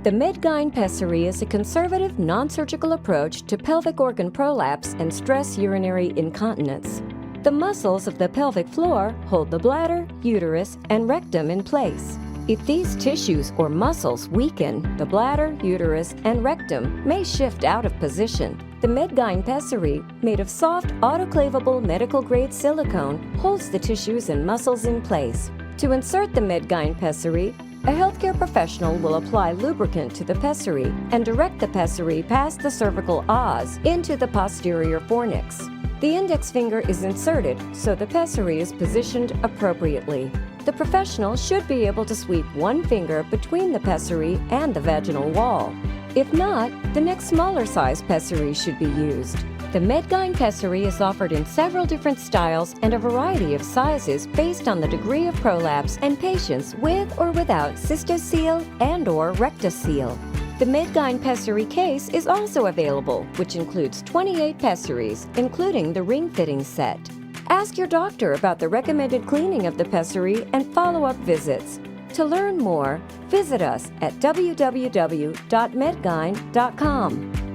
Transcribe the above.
The MedGyn pessary is a conservative, non-surgical approach to pelvic organ prolapse and stress urinary incontinence. The muscles of the pelvic floor hold the bladder, uterus, and rectum in place. If these tissues or muscles weaken, the bladder, uterus, and rectum may shift out of position. The MedGyn pessary, made of soft, autoclavable medical-grade silicone, holds the tissues and muscles in place. To insert the MedGyn pessary, a healthcare professional will apply lubricant to the pessary and direct the pessary past the cervical os into the posterior fornix. The index finger is inserted so the pessary is positioned appropriately. The professional should be able to sweep one finger between the pessary and the vaginal wall. If not, the next smaller size pessary should be used. The MedGyn pessary is offered in several different styles and a variety of sizes based on the degree of prolapse and patients with or without cystocele and/or rectocele. The MedGyn pessary case is also available, which includes 28 pessaries, including the ring fitting set. Ask your doctor about the recommended cleaning of the pessary and follow-up visits. To learn more, visit us at www.medgyn.com.